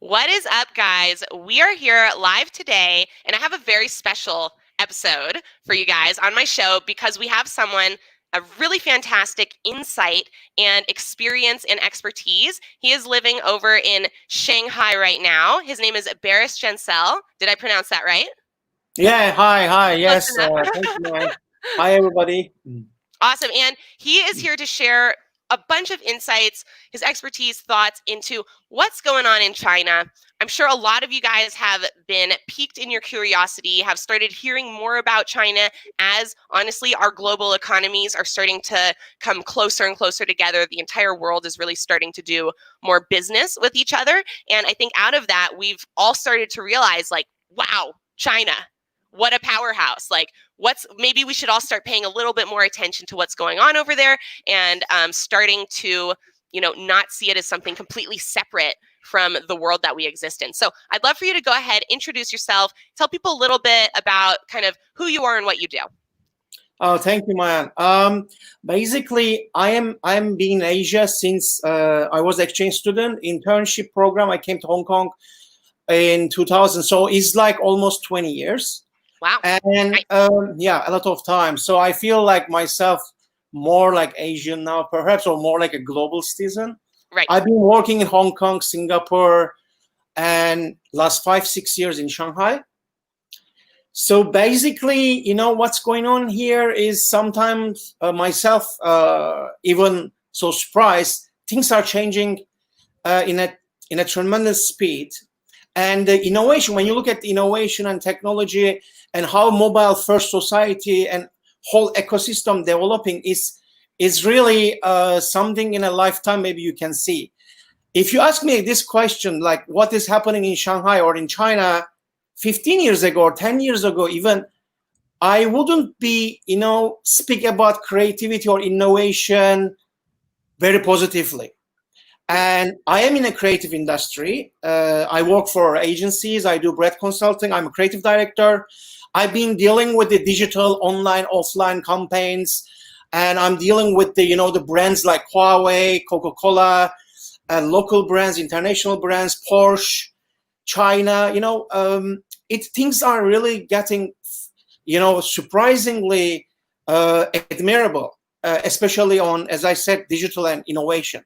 What is up, guys? We are here live today, and I have a very special episode for you guys on my show because we have someone a really fantastic insight and experience and expertise. He is living over in Shanghai right now. His name is Baris Gensel. Did I pronounce that right? Yeah, hi, Close yes, enough. thank you, man. Hi, everybody. Awesome. And he is here to share a bunch of insights, his expertise, thoughts into what's going on in China. I'm sure a lot of you guys have been piqued in your curiosity, have started hearing more about China as honestly our global economies are starting to come closer and closer together. The entire world is really starting to do more business with each other. And I think out of that, we've all started to realize like, wow, China, what a powerhouse. Like, maybe we should all start paying a little bit more attention to what's going on over there and starting to not see it as something completely separate from the world that we exist in. So I'd love for you to go ahead, introduce yourself, tell people a little bit about kind of who you are and what you do. Oh, thank you, man. Basically, I'm being in Asia since I was exchange student internship program. I came to Hong Kong in 2000, so it's like almost 20 years. Wow. And Right. yeah, a lot of time. So I feel like myself more like Asian now, perhaps, or more like a global citizen. Right. I've been working in Hong Kong, Singapore, and last 5, 6 years in Shanghai. So basically, what's going on here is sometimes myself even so surprised. Things are changing in a tremendous speed, and the innovation. When you look at innovation and technology and how mobile first society and whole ecosystem developing is really something in a lifetime maybe you can see. If you ask me this question, like what is happening in Shanghai or in China 15 years ago or 10 years ago even, I wouldn't be, speak about creativity or innovation very positively. And I am in a creative industry. I work for agencies. I do brand consulting. I'm a creative director. I've been dealing with the digital, online, offline campaigns, and I'm dealing with the brands like Huawei, Coca-Cola, local brands, international brands, Porsche, China. Things are really getting, surprisingly admirable, especially on, as I said, digital and innovation.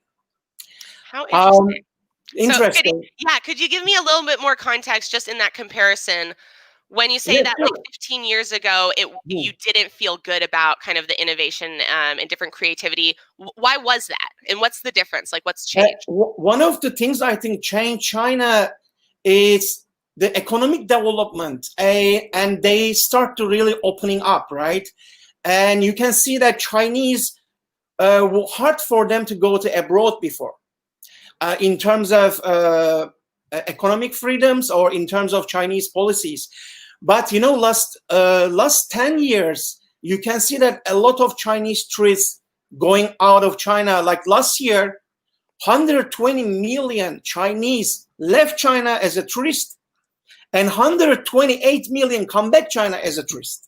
How interesting. So Interesting. could you give me a little bit more context just in that comparison? When you say Yeah, that like sure. 15 years ago, Hmm. you didn't feel good about kind of the innovation and different creativity, why was that? And what's the difference? Like, what's changed? One of the things I think changed China is the economic development, and they start to really opening up, right? And you can see that Chinese were hard for them to go to abroad before, in terms of economic freedoms or in terms of Chinese policies. But last 10 years, you can see that a lot of Chinese tourists going out of China. Like last year, 120 million Chinese left China as a tourist, and 128 million come back China as a tourist.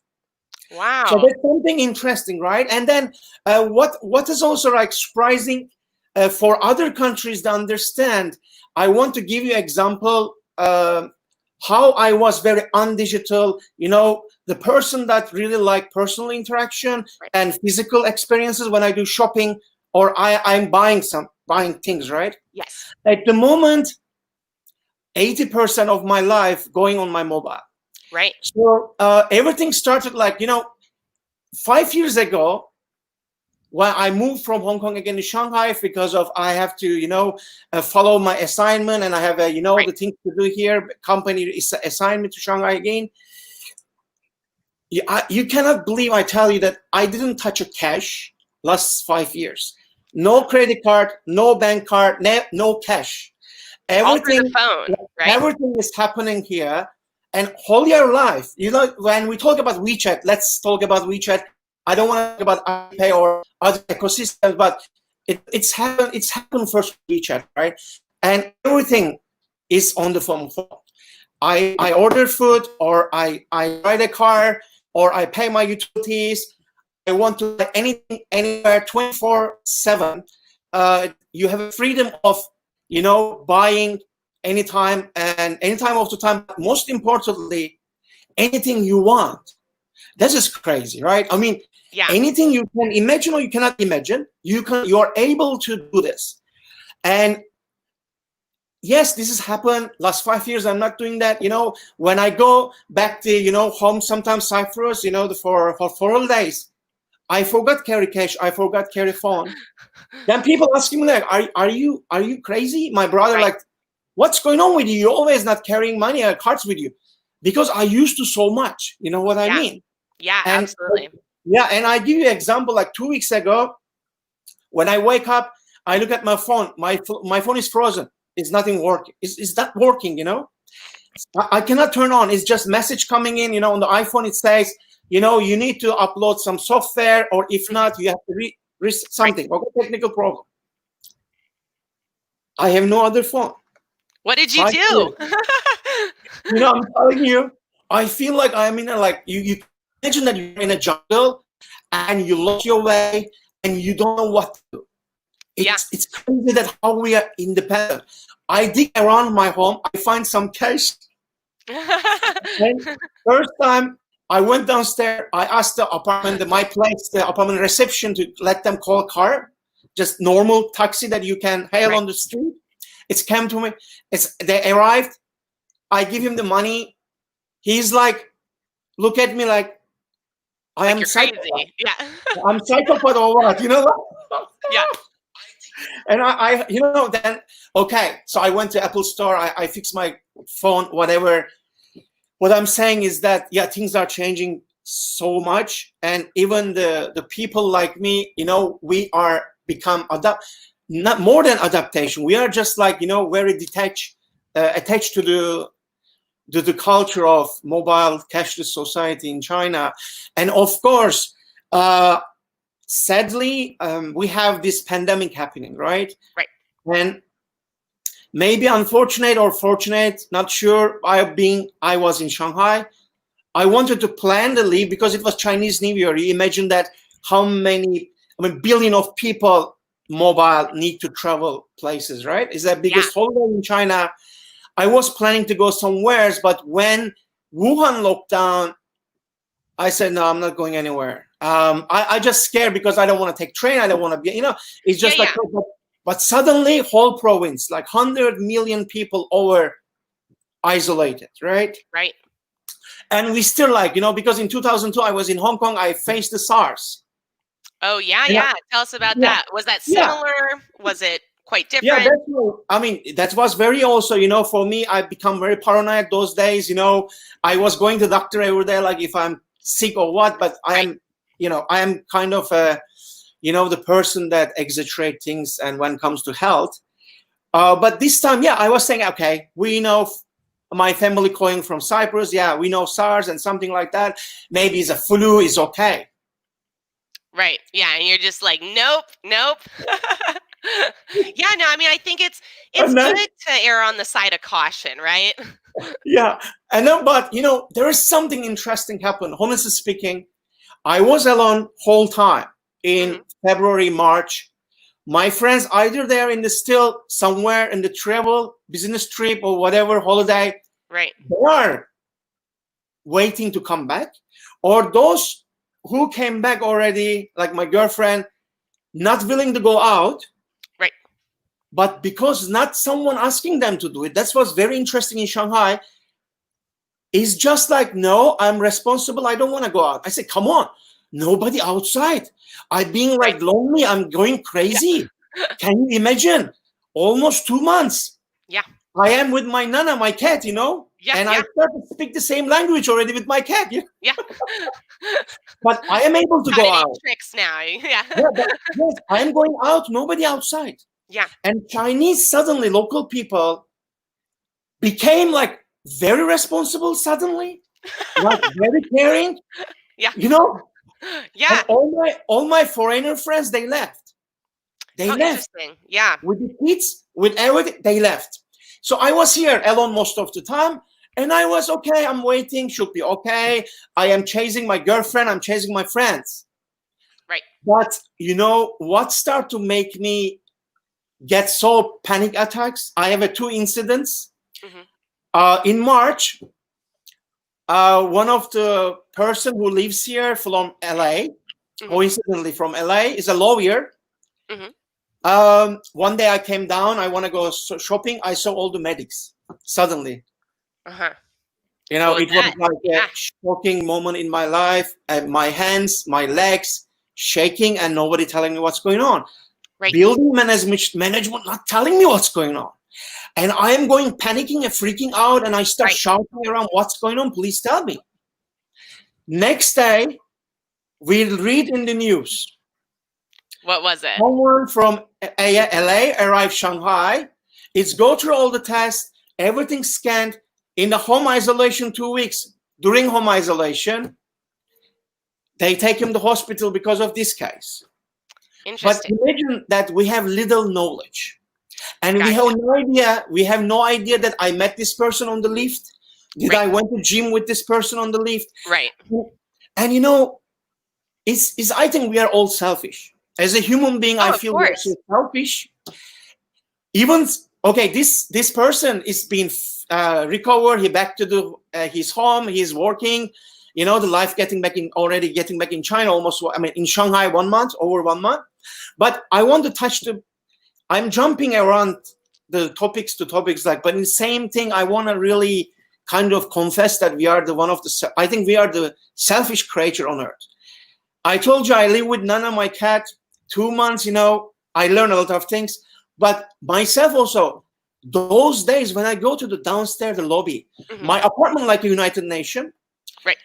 So Wow. that's something interesting, right? And then what is also like surprising for other countries to understand. I want to give you an example how I was very undigital. The person that really like personal interaction Right. and physical experiences when I do shopping or I'm buying things, right? Yes. At the moment, 80% of my life going on my mobile. Right. So everything started like 5 years ago, when I moved from Hong Kong again to Shanghai because of I have to, follow my assignment, and I have, Right. the things to do here. Company is assigned me to Shanghai again. You cannot believe I tell you that I didn't touch a cash last 5 years. No credit card, no bank card, no cash. All through the Everything, phone, right? everything is happening here. And whole your life, when we talk about WeChat, let's talk about WeChat. I don't want to talk about Alipay or other ecosystems, but it's happened first with WeChat, right? And everything is on the phone. I order food, or I ride a car, or I pay my utilities. I want to buy anything anywhere 24/7. You have a freedom of buying anytime and anytime of the time. Most importantly, anything you want. This is crazy, right? I mean, Yeah. anything you can imagine or you cannot imagine, you are able to do this. And yes, this has happened last 5 years. I'm not doing that. When I go back to, home, sometimes Cyprus, for holidays, I forgot carry cash. I forgot carry phone. Then people asking me like, are you crazy? My brother, like, what's going on with you? You're always not carrying money or cards with you. Because I used to so much. You know what I mean? Yeah, And, absolutely. Yeah, and I give you an example. Like 2 weeks ago, when I wake up, I look at my phone. My phone is frozen. It's nothing working. It's not working, I cannot turn on. It's just message coming in, on the iPhone. It says, you need to upload some software, or if not, you have to read something. Okay, technical problem. I have no other phone. What did you do? I'm telling you, I feel like I'm in you imagine that you're in a jungle and you lost your way and you don't know what to do. It's crazy that how we are independent. I dig around my home, I find some cash. And first time I went downstairs, I asked the apartment, the apartment reception, to let them call a car, just normal taxi that you can hail on the street. It's came to me. They arrived. I give him the money. He's like, look at me like I am psychopath. Yeah. I'm psychopath or what? Yeah. And I then, okay. So I went to Apple Store. I fixed my phone, whatever. What I'm saying is that, yeah, things are changing so much. And even the people like me, we are become not more than adaptation. We are just like, very detached, attached to the culture of mobile cashless society in China. And of course, sadly, we have this pandemic happening, right? Right. And maybe unfortunate or fortunate, not sure. I was in Shanghai. I wanted to plan the leave because it was Chinese New Year. You imagine that how many, billion of people mobile need to travel places, right? It's the biggest holiday in China. I was planning to go somewhere, but when Wuhan locked down, I said, no, I'm not going anywhere. I just scared because I don't want to take train. I don't want to be, it's just but suddenly whole province, like 100 million people over isolated, right? Right. And we still because in 2002, I was in Hong Kong, I faced the SARS. Oh, yeah. Tell us about that. Was that similar? Was it quite different? Yeah, that was very also, for me, I become very paranoid those days. I was going to the doctor every day, like if I'm sick or what, but I am, I am kind of, the person that exaggerate things and when it comes to health. But this time, I was saying, okay, we know my family calling from Cyprus. Yeah, we know SARS and something like that. Maybe it's a flu, is okay. Right. Yeah. And you're just like, nope. Yeah, no, I think it's good to err on the side of caution, right? Yeah. And then, but there is something interesting happened. Honestly speaking, I was alone whole time in February, March. My friends, either they're still somewhere in the travel, business trip or whatever holiday. Right. They are waiting to come back. Or those who came back already, like my girlfriend, not willing to go out. Right. But because not someone asking them to do it, that's what's very interesting in Shanghai. It's just like, no, I'm responsible. I don't want to go out. I said, come on, nobody outside. I'm being like lonely. I'm going crazy. Yeah. Can you imagine? Almost 2 months. Yeah. I am with my Nana, my cat, Yeah, and I start to speak the same language already with my cat. Yeah. But I am able to go out. Tricks now. Yeah. But yes, I am going out. Nobody outside. Yeah. And Chinese, suddenly, local people became like very responsible suddenly, like very caring. Yeah. Yeah. And all my foreigner friends, they left. They left. Interesting. Yeah. With the kids, with everything, they left. So I was here alone most of the time, and I was okay. I'm waiting. Should be okay. I am chasing my girlfriend. I'm chasing my friends. Right. But what started to make me get so panic attacks? I have 2 incidents. Mhm. In March, one of the person who lives here from LA, Mhm. coincidentally from LA, is a lawyer. Mhm. One day I came down, I want to go shopping. I saw all the medics suddenly. Uh-huh. You What know, was it was that? like a Yeah. shocking moment in my life, and my hands, my legs shaking, and nobody telling me what's going on. Right. Building management not telling me what's going on. And I am going panicking and freaking out, and I start Right. shouting around, what's going on? Please tell me. Next day, we read in the news, What was it? someone from LA arrived Shanghai. It's go through all the tests, everything scanned, in the home isolation 2 weeks. During home isolation, they take him to hospital because of this case. But Interesting. imagine that we have little knowledge, and we have Gotcha. no idea. We have no idea that I met this person on the lift. Did Right. I went to gym with this person on the lift? Right. And you know, it's I think we are all selfish. As a human being, I Oh, of feel we are course. so selfish. Even okay, this person is being recovered. He back to the his home. He's working. You know, the life getting back in China almost. I mean, in Shanghai, 1 month, over 1 month. But I want to touch the. I'm jumping around the topics to topics, like, but in the same thing, I want to really kind of confess that we are the one of the. I think we are the selfish creature on earth. I told you I live with Nana, my cat, 2 months. You know, I learn a lot of things, but myself also. Those days when I go to the downstairs, the lobby, Mhm. my apartment like a United Nation. Right.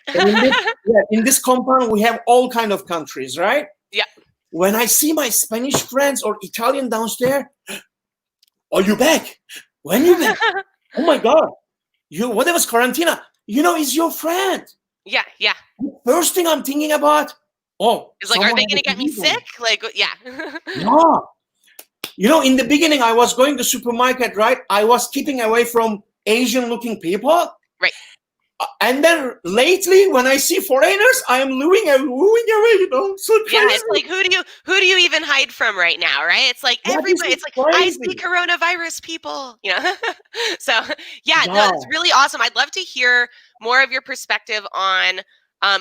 In this compound, we have all kind of countries, right? Yeah. When I see my Spanish friends or Italian downstairs, are you back? When you back? Oh my God! You what was quarantina? You know, it's your friend. Yeah. Yeah. First thing I'm thinking about, oh, It's like, are someone they has going a to get me disease on sick? Like, yeah. No. You know, in the beginning, I was going to supermarket, right? I was keeping away from Asian-looking people. Right. And then lately, when I see foreigners, I am wooing away, you know, so Yeah, crazy. it's like who do you even hide from right now, right? It's like That everybody. is It's like I see crazy. coronavirus people, you know. So yeah, no, Yeah. it's really awesome. I'd love to hear more of your perspective on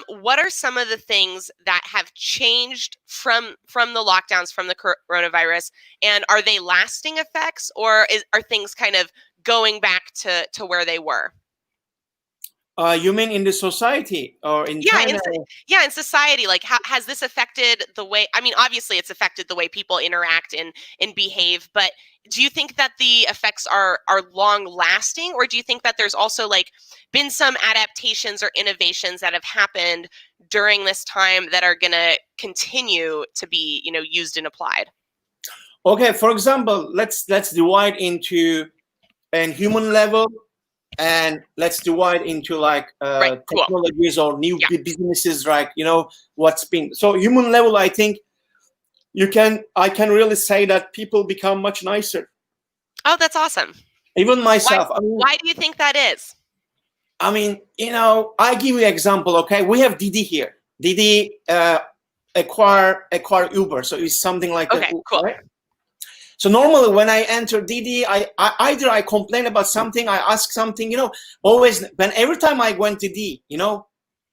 what are some of the things that have changed from the lockdowns from the coronavirus, and are they lasting effects, or are things kind of going back to where they were? You mean in the society or in Yeah, China? in society, like, how has this affected the way, I mean, obviously it's affected the way people interact and behave, but do you think that the effects are long lasting, or do you think that there's also like been some adaptations or innovations that have happened during this time that are going to continue to be, used and applied? Okay, for example, let's divide into an human level, and let's divide into like Right, cool. technologies or new Yeah. businesses, like, you know, what's been. So human level, I think I can really say that people become much nicer. Oh, that's awesome. Even Why myself. why do you think that is? I mean, you know, I give you example. Okay, we have Didi here. Didi acquire Uber, so it's something like that, Okay, cool. right? So normally when I enter Didi, I either I complain about something, I ask something, you know, always when every time I went to Didi, you know,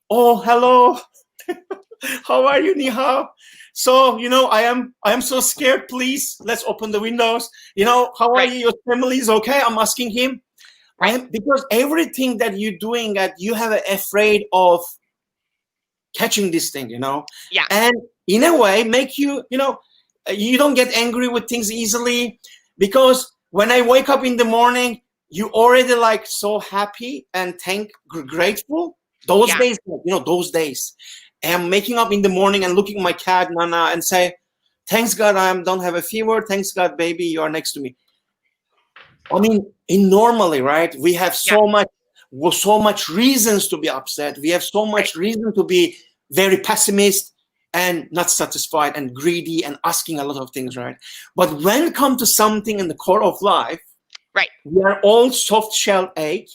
oh hello, how are you, ni hao? So, you know, I am so scared, please, let's open the windows. You know, how are Right, you? Your family is okay? I'm asking him. I right. am, because everything that you're doing, that you have afraid of catching this thing, you know, Yeah, and in a way make you, you know, you don't get angry with things easily, because when I wake up in the morning, you already like so happy and grateful. Those yeah. days, you know, those days, I'm waking up in the morning and looking at my cat Nana and say, thanks God I don't have a fever. Thanks God, baby, you are next to me. I mean, in normally, right? We have Yeah. so much reasons to be upset. We have so Right. much reason to be very pessimist and not satisfied and greedy and asking a lot of things, right? But when it comes to something in the core of life, Right. we are all soft shell egg.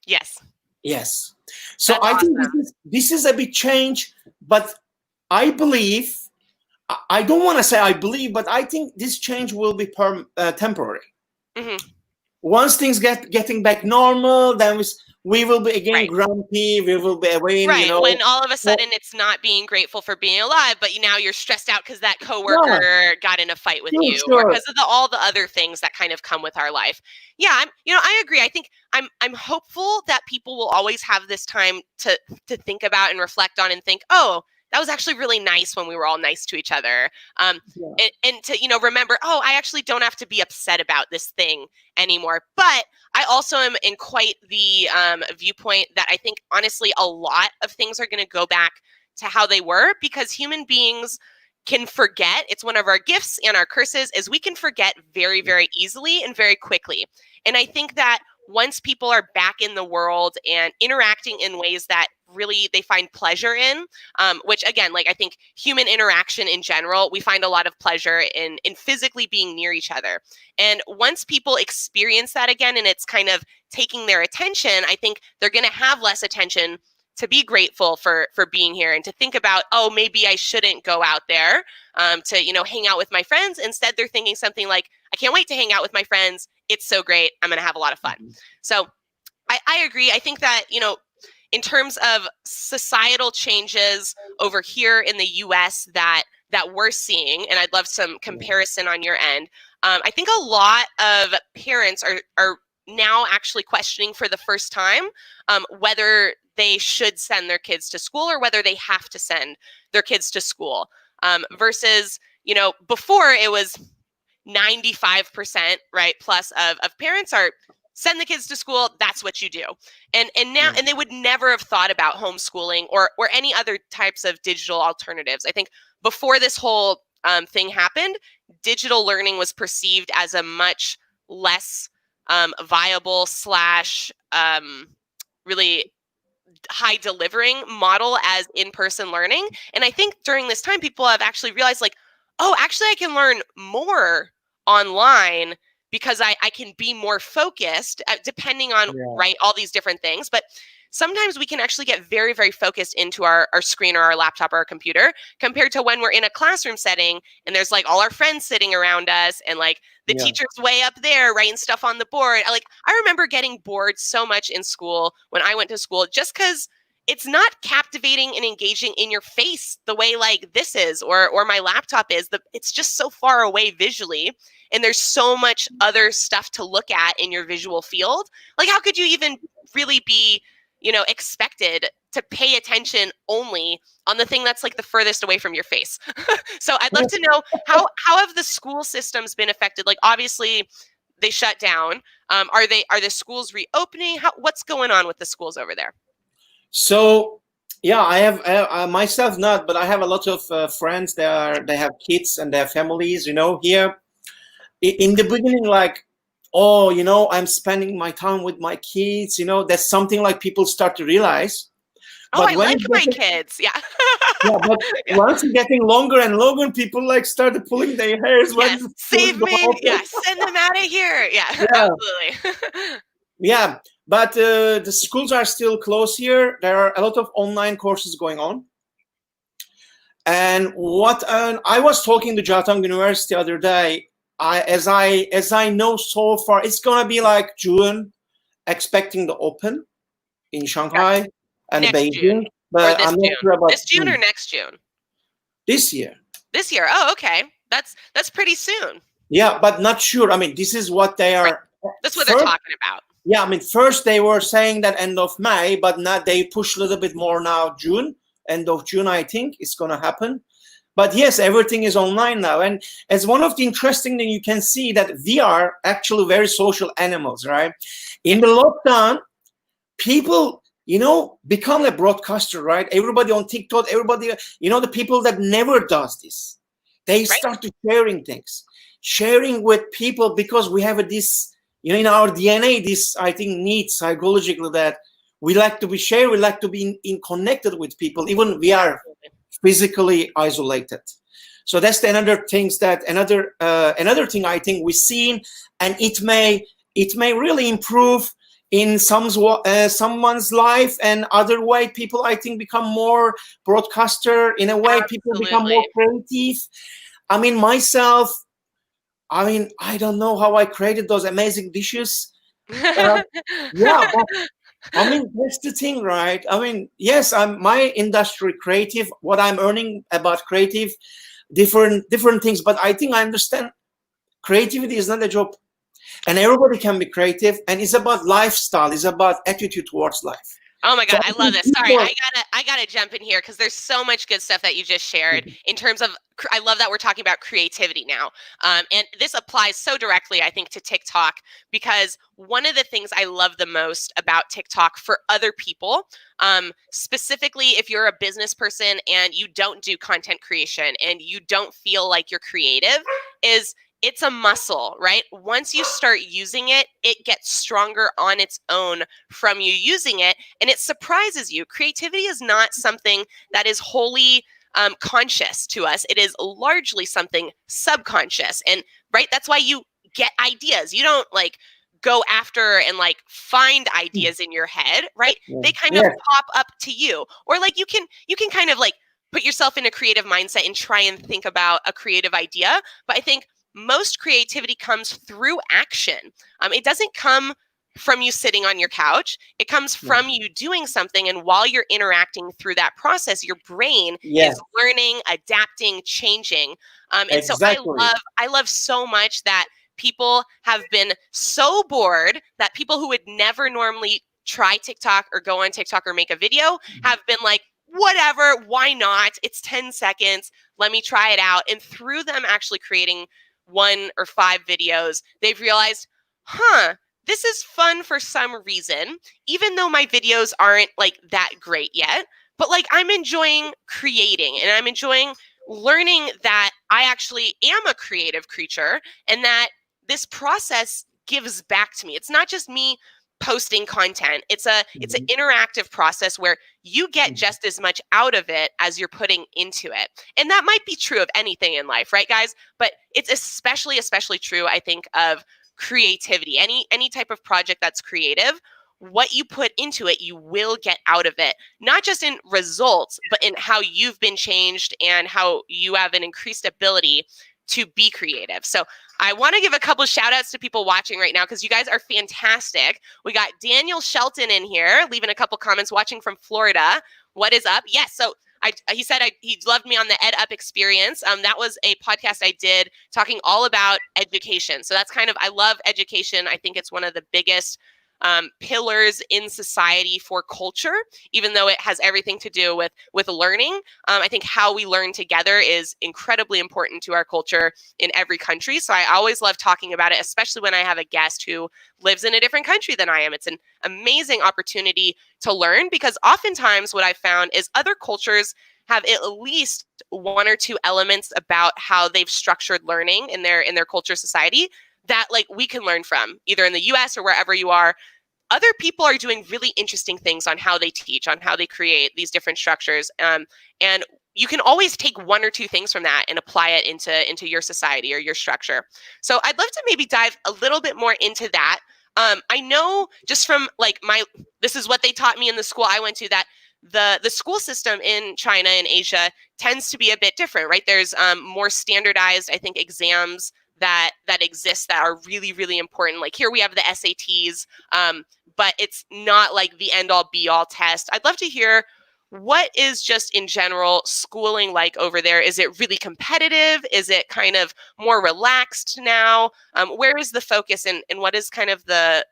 Yes. Yes. So That's I think awesome. this is a big change, but I believe, I don't want to say I believe, but I think this change will be temporary. Mhm. once things getting back normal, then we will be again Right. grumpy. We will be again, Right. When all of a sudden it's not being grateful for being alive, but now you're stressed out because that yeah, coworker got in a fight with sure, you, or sure. because of all the other things that kind of come with our life. Yeah, I agree. I think I'm hopeful that people will always have this time to think about and reflect on and think, oh, that was actually really nice when we were all nice to each other. Yeah. And to remember, oh, I actually don't have to be upset about this thing anymore. But I also am in quite the viewpoint that I think, honestly, a lot of things are going to go back to how they were, because human beings can forget. It's one of our gifts and our curses, is we can forget very, very easily and very quickly. And I think that once people are back in the world and interacting in ways that really they find pleasure in, which again, like I think human interaction in general, we find a lot of pleasure in physically being near each other. And once people experience that again, and it's kind of taking their attention, I think they're going to have less attention to be grateful for being here, and to think about, oh, maybe I shouldn't go out there to hang out with my friends. Instead, they're thinking something like, I can't wait to hang out with my friends. It's so great. I'm going to have a lot of fun. So I agree. I think that, in terms of societal changes over here in the US that we're seeing, and I'd love some comparison on your end, I think a lot of parents are now actually questioning for the first time whether they should send their kids to school, or whether they have to send their kids to school, versus, before it was 95%, right, plus of parents are send the kids to school, that's what you do. And now, and they would never have thought about homeschooling or any other types of digital alternatives. I think before this whole thing happened, digital learning was perceived as a much less viable / really high delivering model as in-person learning. And I think during this time, people have actually realized, like, oh, actually I can learn more online because I can be more focused depending on, right, all these different things. But sometimes we can actually get very, very focused into our screen or our laptop or our computer, compared to when we're in a classroom setting and there's like all our friends sitting around us, and like the teacher's way up there writing stuff on the board. I remember getting bored so much in school when I went to school, just because it's not captivating and engaging in your face the way like this is, or my laptop is. It's just so far away visually, and there's so much other stuff to look at in your visual field. Like, how could you even really be expected to pay attention only on the thing that's like the furthest away from your face? So I'd love to know, how have the school systems been affected? Like, obviously they shut down. Are the schools reopening? What's going on with the schools over there? So yeah, I have myself not, but I have a lot of friends. They have kids and their families. Here in the beginning, like, oh, I'm spending my time with my kids. That's something like people start to realize. Oh, I like my kids. Yeah. Yeah, but once it's getting longer and longer, people like started pulling their hairs. Yes, save me. Yeah, send them out of here. Yeah, absolutely. Yeah, but the schools are still closed here. There are a lot of online courses going on. And what I was talking to Jiaotong University the other day, as I know so far, it's gonna be like June, expecting the open in Shanghai and next Beijing. June. But I'm not sure about this June or next June. This year. This year. Oh, okay. That's pretty soon. Yeah, but not sure. I mean, this is what they are. Right. That's what they're talking about. Yeah, I mean, first they were saying that end of May, but now they push a little bit more now, June, end of June, I think it's going to happen. But yes, everything is online now. And as one of the interesting things, you can see that we are actually very social animals, right? In the lockdown, people, become a broadcaster, right? Everybody on TikTok, everybody, the people that never does this, they start to sharing with people, because we have this, in our DNA, this, I think, need psychologically that we like to be shared, we like to be in connected with people, even we are physically isolated. So that's another thing I think we've seen, and it may really improve in someone's life, and other way people, I think, become more broadcaster. In a way, people become more creative. I mean, myself, I don't know how I created those amazing dishes, Uh, yeah, but I mean, that's the thing, right? I mean, yes, I'm my industry creative, what I'm earning about creative, different things. But I think I understand creativity is not a job, and everybody can be creative, and it's about lifestyle, it's about attitude towards life. Oh my So God, I I love think this. Sorry, people, I gotta jump in here because there's so much good stuff that you just shared in terms of. I love that we're talking about creativity now, and this applies so directly, I think, to TikTok because one of the things I love the most about TikTok for other people, specifically if you're a business person and you don't do content creation and you don't feel like you're creative, is it's a muscle, right? Once you start using it, it gets stronger on its own from you using it, and it surprises you. Creativity is not something that is wholly conscious to us. It is largely something subconscious, and right, that's why you get ideas. You don't like go after and like find ideas in your head, right? They kind of yeah, pop up to you, or like you can kind of like put yourself in a creative mindset and try and think about a creative idea. But I think most creativity comes through action. It doesn't come from you sitting on your couch. It comes from you doing something. And while you're interacting through that process, your brain yeah, is learning, adapting, changing. And so exactly. I love so much that people have been so bored that people who would never normally try TikTok or go on TikTok or make a video have been like, whatever, why not? It's 10 seconds. Let me try it out. And through them actually creating 1 or 5 videos, they've realized, this is fun for some reason, even though my videos aren't like that great yet. But like I'm enjoying creating and I'm enjoying learning that I actually am a creative creature and that this process gives back to me. It's not just me posting content. It's an interactive process where you get just as much out of it as you're putting into it. And that might be true of anything in life, right guys? But it's especially true, I think, of creativity. Any type of project that's creative, what you put into it, you will get out of it, not just in results, but in how you've been changed and how you have an increased ability to be creative. So I want to give a couple shout outs to people watching right now because you guys are fantastic. We got Daniel Shelton in here leaving a couple comments, watching from Florida. What is up? Yes. So he said he loved me on the Ed Up experience. That was a podcast I did talking all about education. So that's kind of, I love education. I think it's one of the biggest pillars in society for culture, even though it has everything to do with learning. I think how we learn together is incredibly important to our culture in every country. So I always love talking about it, especially when I have a guest who lives in a different country than I am. It's an amazing opportunity to learn because oftentimes what I found is other cultures have at least 1 or 2 elements about how they've structured learning in their culture society that like we can learn from, either in the US or wherever you are. Other people are doing really interesting things on how they teach, on how they create these different structures. And you can always take 1 or 2 things from that and apply it into your society or your structure. So I'd love to maybe dive a little bit more into that. I know just from like this is what they taught me in the school I went to, that the school system in China and Asia tends to be a bit different, right? There's more standardized, I think, exams that exist that are really, really important. Like here we have the SATs, but it's not like the end all be all test. I'd love to hear, what is just in general schooling like over there? Is it really competitive? Is it kind of more relaxed now? Where is the focus and what is kind of the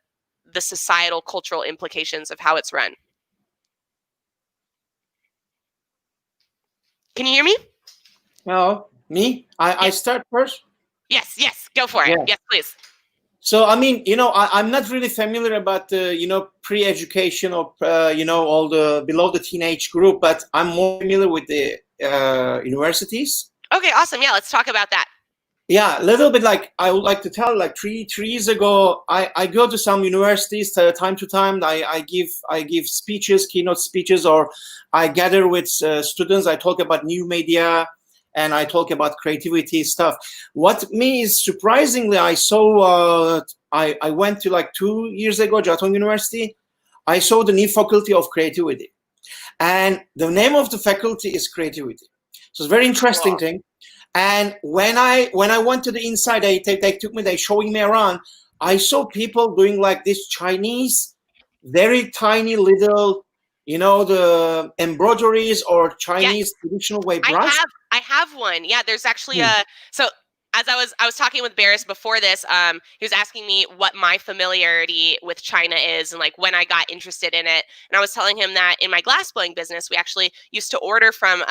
societal cultural implications of how it's run? Can you hear me? Well, me, I start first. Yes, go for it. Yeah. Yes, please. So, I mean, I'm not really familiar about the, pre-education or, all the below the teenage group, but I'm more familiar with the universities. Okay, awesome. Yeah, let's talk about that. Yeah, a little bit like I would like to tell, like three years ago, I go to some universities time to time. I give speeches, keynote speeches, or I gather with students. I talk about new media, and I talk about creativity stuff. What me is surprisingly, I saw, I went to like 2 years ago, Jiao Tong University. I saw the new faculty of creativity. And the name of the faculty is creativity. So it's a very interesting thing. And when I went to the inside, they took me, they showing me around. I saw people doing like this Chinese, very tiny little, the embroideries or Yeah, Chinese traditional way brush. I have one. Yeah, there's actually Hmm. so as I was talking with Barris before this, he was asking me what my familiarity with China is and like when I got interested in it. And I was telling him that in my glassblowing business, we actually used to order from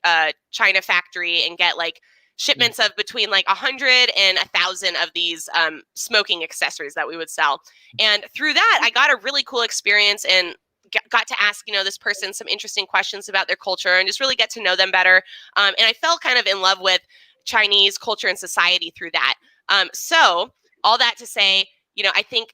a China factory and get like shipments of between like 100 and 1,000 of these smoking accessories that we would sell. And through that, I got a really cool experience and got to ask this person some interesting questions about their culture and just really get to know them better. And I fell kind of in love with Chinese culture and society through that. So all that to say, I think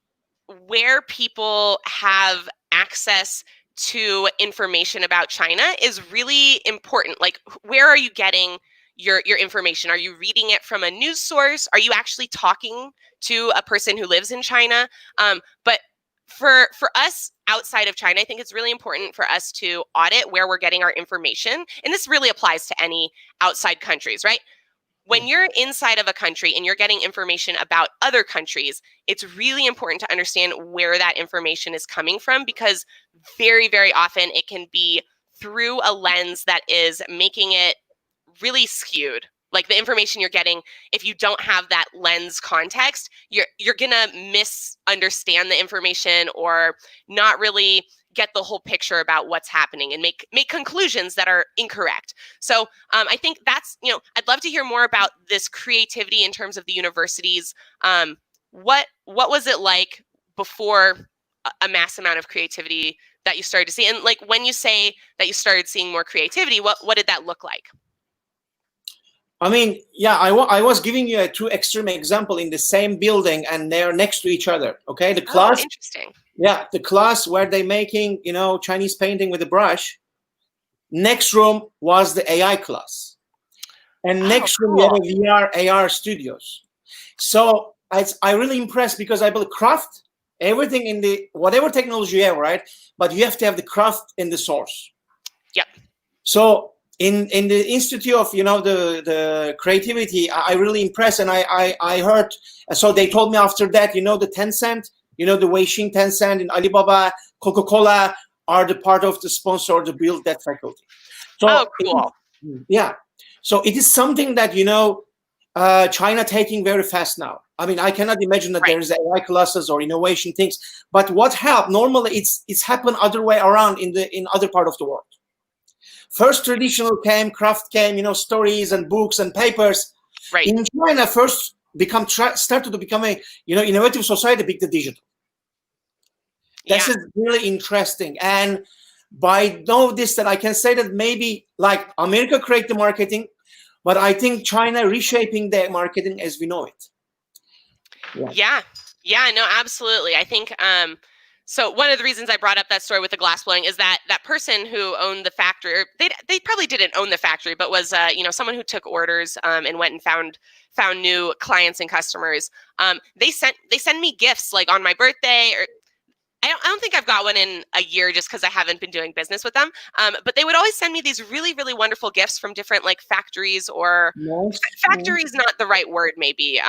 where people have access to information about China is really important. Like, where are you getting your information? Are you reading it from a news source? Are you actually talking to a person who lives in China? But for us outside of China, I think it's really important for us to audit where we're getting our information. And this really applies to any outside countries, right? When you're inside of a country and you're getting information about other countries, it's really important to understand where that information is coming from, because very, very often it can be through a lens that is making it really skewed. Like the information you're getting, if you don't have that lens context, you're gonna misunderstand the information or not really get the whole picture about what's happening and make conclusions that are incorrect. So I think that's, I'd love to hear more about this creativity in terms of the universities. What was it like before a mass amount of creativity that you started to see? And like when you say that you started seeing more creativity, what did that look like? I mean, yeah, I was giving you a two extreme example in the same building and they're next to each other. Okay, the Oh, class, interesting. yeah, the class where they making, Chinese painting with a brush. Next room was the AI class, and Oh, next room we cool. have a VR AR studios. So I really impressed because I believe craft, everything in the whatever technology you have, right? But you have to have the craft in the source. Yep. So in the Institute of the creativity, I really impressed, and I heard. So they told me after that, the Tencent, the Weixin Tencent and Alibaba, Coca-Cola are the part of the sponsor to build that faculty. So Oh, cool. yeah, so it is something that China taking very fast now. I mean, I cannot imagine that Right. there is AI classes or innovation things. But what helped normally it's happened other way around in other part of the world. First traditional came, craft came, stories and books and papers. Right. In China, first started to become a innovative society, big the digital. This is really interesting. And by know this, that I can say that maybe like America create the marketing, but I think China reshaping their marketing as we know it. Yeah, no, absolutely. I think so one of the reasons I brought up that story with the glass blowing is that that person who owned the factory, or they probably didn't own the factory, but was someone who took orders and went and found new clients and customers. They send me gifts like on my birthday, or I don't think I've got one in a year just because I haven't been doing business with them. But they would always send me these really, really wonderful gifts from different like factories, or factory is not the right word maybe.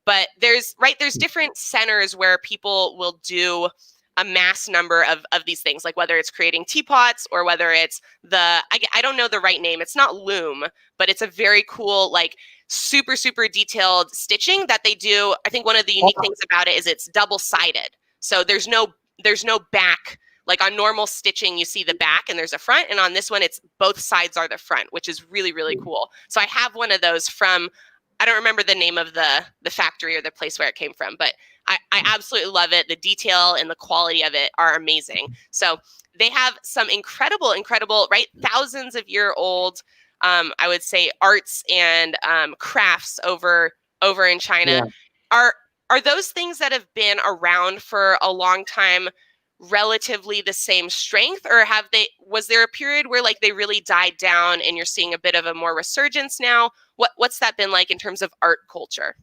But there's different centers where people will do a mass number of these things, like whether it's creating teapots or whether it's I don't know the right name. It's not loom, but it's a very cool, like super, super detailed stitching that they do. I think one of the unique things about it is it's double-sided. So there's no back. Like on normal stitching, you see the back and there's a front, and on this one, it's both sides are the front, which is really, really cool. So I have one of those from, I don't remember the name of the factory or the place where it came from, but I absolutely love it. The detail and the quality of it are amazing. So they have some incredible, right? Thousands of year old, I would say, arts and crafts over in China. Yeah. Are those things that have been around for a long time relatively the same strength, or was there a period where like they really died down and you're seeing a bit of a more resurgence now? What's that been like in terms of art culture?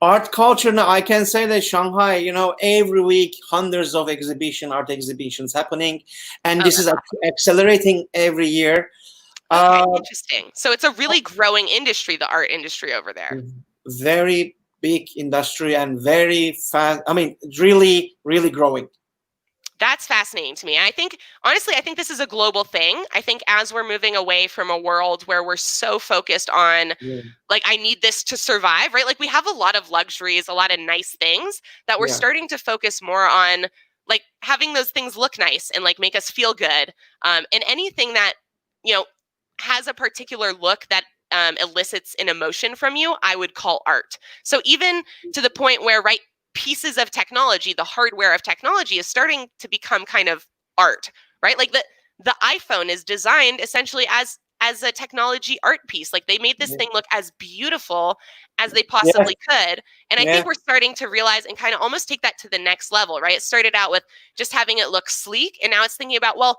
Art culture now, I can say that Shanghai, every week hundreds of art exhibitions happening, and this is accelerating every year. Okay, interesting. So it's a really growing industry, the art industry over there. Very big industry and very fast. I mean, really, really growing. That's fascinating to me. I think, honestly, I think this is a global thing. I think as we're moving away from a world where we're so focused on, Yeah. like, I need this to survive, right? Like, we have a lot of luxuries, a lot of nice things that we're Yeah. starting to focus more on, like, having those things look nice and, like, make us feel good. And anything that, has a particular look that elicits an emotion from you, I would call art. So even to the point where, right, pieces of technology, the hardware of technology is starting to become kind of art, right? Like the iPhone is designed essentially as a technology art piece. Like they made this thing look as beautiful as they possibly could. And I think we're starting to realize and kind of almost take that to the next level, right? It started out with just having it look sleek, and now it's thinking about, well,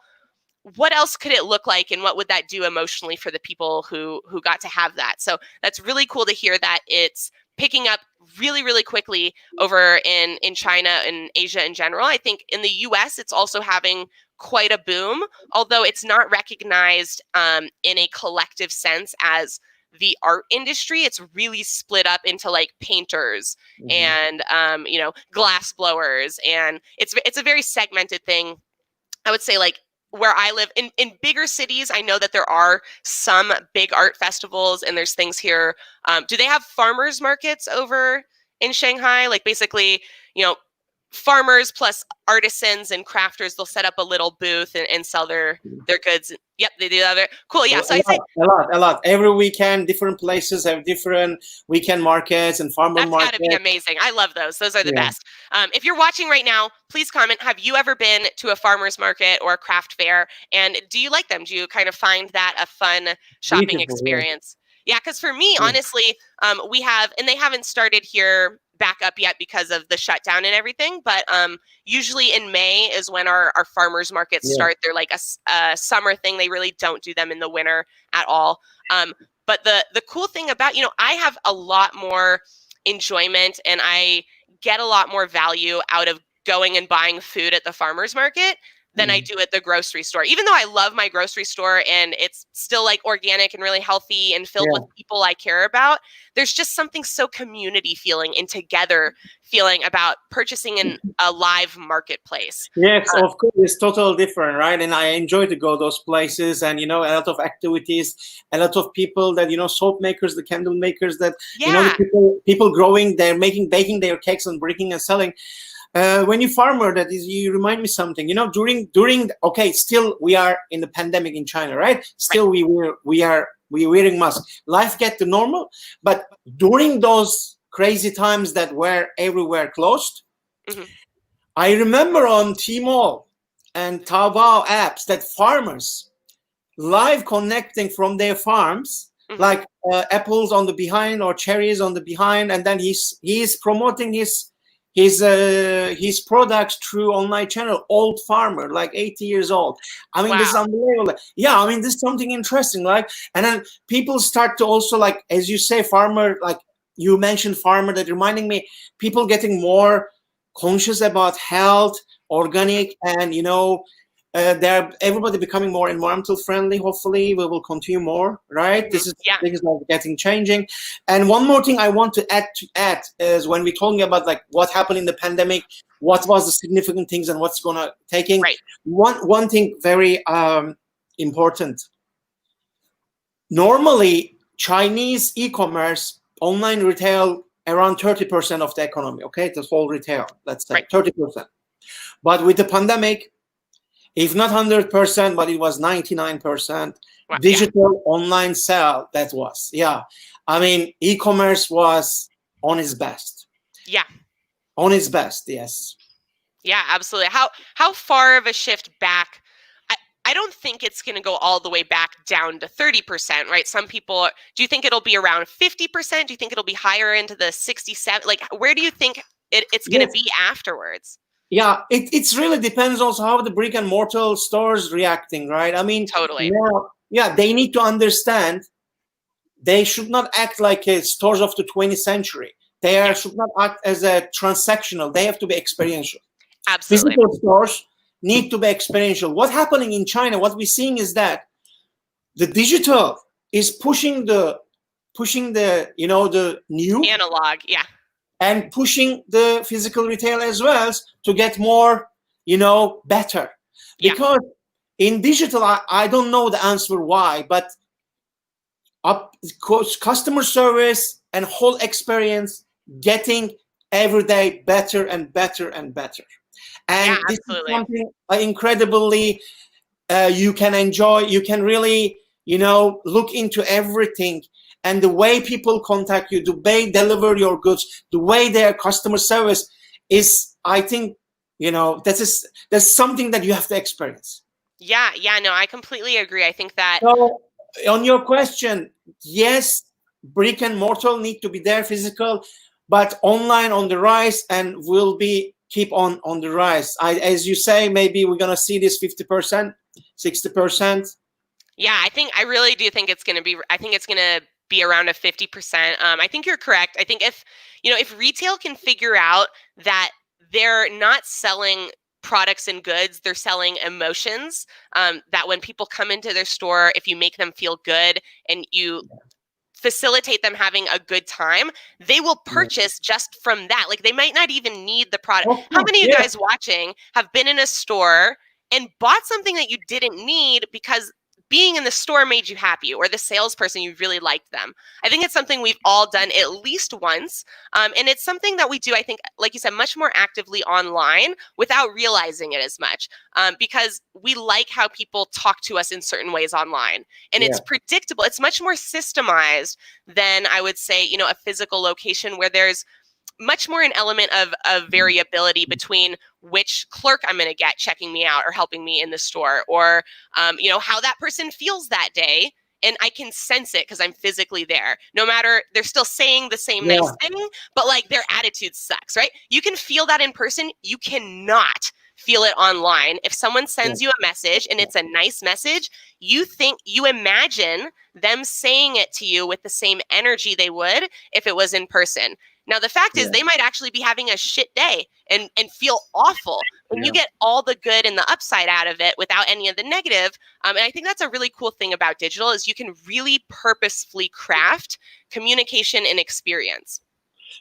what else could it look like and what would that do emotionally for the people who got to have that? So that's really cool to hear that it's picking up really, really quickly over in China and Asia in general. I think in the US, it's also having quite a boom, although it's not recognized in a collective sense as the art industry. It's really split up into like painters and glass blowers, and it's a very segmented thing. I would say, like, where I live in bigger cities, I know that there are some big art festivals and there's things here. Do they have farmers markets over in Shanghai? Like basically, farmers plus artisans and crafters, they'll set up a little booth and sell their goods. Yep, they do that. Cool. Yeah. So a lot. Every weekend, different places have different weekend markets and farmer markets. That's got to be amazing. I love those. Those are the best. If you're watching right now, please comment. Have you ever been to a farmer's market or a craft fair? And do you like them? Do you kind of find that a fun shopping experience? Yeah, because for me, honestly, we have, and they haven't started here back up yet because of the shutdown and everything, but usually in May is when our farmers markets start. They're like a summer thing. They really don't do them in the winter at all. But the cool thing about, I have a lot more enjoyment and I get a lot more value out of going and buying food at the farmers market than I do at the grocery store. Even though I love my grocery store and it's still like organic and really healthy and filled with people I care about, there's just something so community feeling and together feeling about purchasing in a live marketplace. Yes, of course, it's totally different, right? And I enjoy to go those places, and a lot of activities, a lot of people that soap makers, the candle makers, that the people growing, they're baking their cakes and breaking and selling. When you farmer, that is, you remind me something. During still we are in the pandemic in China, right? Still we are wearing masks. Life get to normal, but during those crazy times that were everywhere closed, I remember on Tmall and Taobao apps that farmers live connecting from their farms, like apples on the behind or cherries on the behind, and then he's promoting his products through online channel. Old farmer, like 80 years old. I mean, this is unbelievable. Yeah, I mean, this is something interesting, like, and then people start to also, like, as you say, farmer, like you mentioned farmer, that reminding me, people getting more conscious about health, organic, and everybody becoming more environmental friendly. Hopefully we will continue more, right? This is things are getting changing. And one more thing I want to add is, when we're talking about like what happened in the pandemic, what was the significant things and what's gonna taking, one thing very important. Normally Chinese e-commerce, online retail, around 30% of the economy, okay? The whole retail, let's say 30%. But with the pandemic, if not 100%, but it was 99%. Digital online sale, that was. I mean, e-commerce was on its best. On its best, yes. Yeah, absolutely. How far of a shift back? I don't think it's going to go all the way back down to 30%, right? Some people, do you think it'll be around 50%? Do you think it'll be higher into the 67? Like, where do you think it's going to be afterwards? Yeah, it really depends also how the brick and mortar stores reacting, right? I mean, totally. They need to understand they should not act like stores of the 20th century. They should not act as a transactional. They have to be experiential. Absolutely. Physical stores need to be experiential. What's happening in China, what we're seeing is that the digital is pushing the the new analog, and pushing the physical retail as well to get more, better. Yeah. Because in digital, I don't know the answer why, but customer service and whole experience getting every day better and better and better. And this is something incredibly you can enjoy. You can really, look into everything. And the way people contact you, the way they deliver your goods, the way their customer service is, I think, that's something that you have to experience. Yeah, no, I completely agree. I think that. So, on your question, yes, brick and mortar need to be there, physical, but online on the rise and will be keep on the rise. As you say, maybe we're gonna see this 50%, 60%. Yeah, I really do think it's gonna be. I think it's gonna be around a 50%. I think you're correct. I think if retail can figure out that they're not selling products and goods, they're selling emotions, that when people come into their store, if you make them feel good and you facilitate them having a good time, they will purchase just from that. Like, they might not even need the product. How many of you guys watching have been in a store and bought something that you didn't need because being in the store made you happy, or the salesperson, you really liked them? I think it's something we've all done at least once. And it's something that we do, I think, like you said, much more actively online without realizing it as much, because we like how people talk to us in certain ways online. And it's predictable. It's much more systemized than, I would say, a physical location where there's much more an element of variability between which clerk I'm going to get checking me out or helping me in the store, or how that person feels that day. And I can sense it because I'm physically there. No matter, they're still saying the same nice thing, but like their attitude sucks, right? You can feel that in person. You cannot feel it online. If someone sends you a message and it's a nice message, you imagine them saying it to you with the same energy they would if it was in person. Now, the fact is, they might actually be having a shit day and feel awful. When you get all the good and the upside out of it without any of the negative. And I think that's a really cool thing about digital, is you can really purposefully craft communication and experience.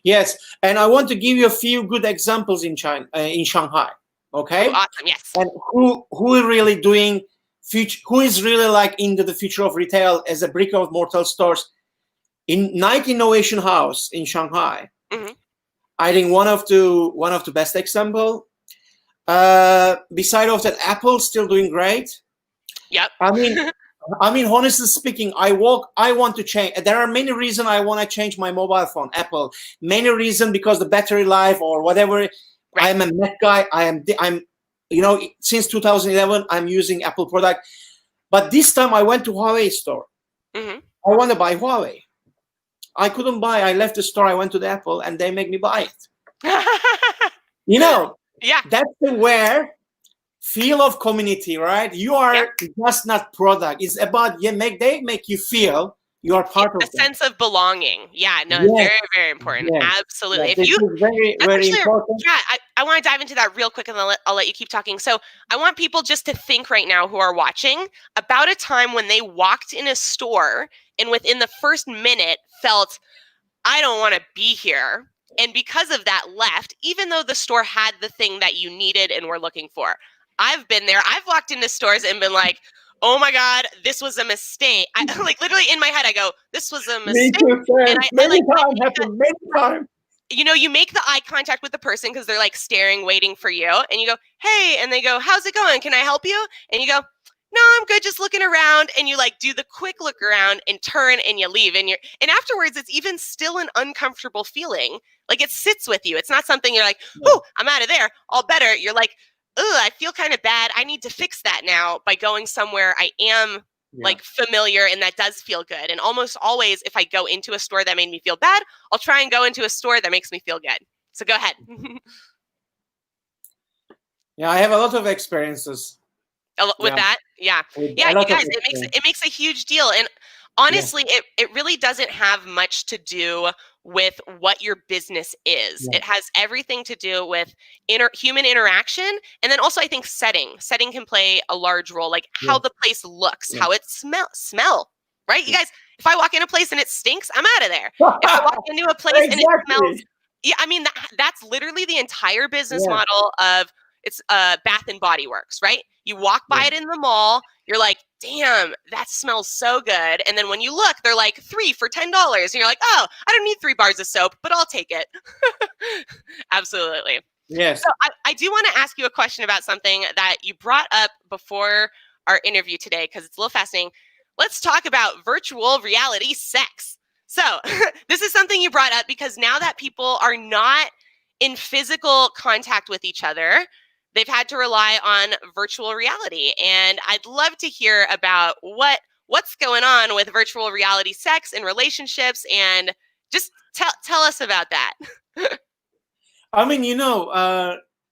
Yes, and I want to give you a few good examples in China, in Shanghai. Okay. Oh, awesome. Yes. And who is really doing who is really like into the future of retail as a brick and mortar stores? In Nike Innovation House in Shanghai, I think one of the best example. Beside of that, Apple still doing great. Yep. I mean, honestly speaking, I want to change. There are many reasons I want to change my mobile phone, Apple. Many reasons, because the battery life or whatever. Right. I'm a Mac guy. I'm since 2011 I'm using Apple product. But this time I went to Huawei store. I want to buy Huawei. I couldn't buy. I left the store. I went to the Apple, and they make me buy it. Yeah. That's the where feel of community, right? You are just not product. It's about they make you feel you are part of a sense of belonging. Yeah, no, it's very, very important. Absolutely. If you very, very important. Yeah, I want to dive into that real quick, and I'll let you keep talking. So I want people just to think right now who are watching about a time when they walked in a store and within the first minute felt, I don't want to be here. And because of that left, even though the store had the thing that you needed and were looking for. I've been there. I've walked into stores and been like, oh my God, this was a mistake. I like literally in my head, I go, this was a mistake. Me too, and many times. You make the eye contact with the person because they're like staring, waiting for you. And you go, hey, and they go, how's it going? Can I help you? And you go, no, I'm good, just looking around. And you like do the quick look around and turn and you leave. And afterwards, it's even still an uncomfortable feeling. Like it sits with you. It's not something you're like, oh, I'm out of there, all better. You're like, oh, I feel kind of bad. I need to fix that now by going somewhere I am like familiar, and that does feel good. And almost always, if I go into a store that made me feel bad, I'll try and go into a store that makes me feel good. So go ahead. Yeah, I have a lot of experiences with that. Yeah, you guys, it makes a huge deal. And honestly, it really doesn't have much to do with what your business is. It has everything to do with human interaction. And then also I think setting can play a large role, like how the place looks, how it smell, right? You guys, if I walk in a place and it stinks, I'm out of there. If I walk into a place and it smells Yeah, I mean that's literally the entire business Yeah. model of it's Bath and Body Works, right? You walk by Yeah. it in the mall, you're like, damn, that smells so good. And then when you look, they're like 3 for $10. And you're like, oh, I don't need 3 bars of soap, but I'll take it. Absolutely. Yes. So I do want to ask you a question about something that you brought up before our interview today, because it's a little fascinating. Let's talk about virtual reality sex. So this is something you brought up because now that people are not in physical contact with each other, they've had to rely on virtual reality. And I'd love to hear about what's going on with virtual reality sex and relationships, and just tell us about that. I mean,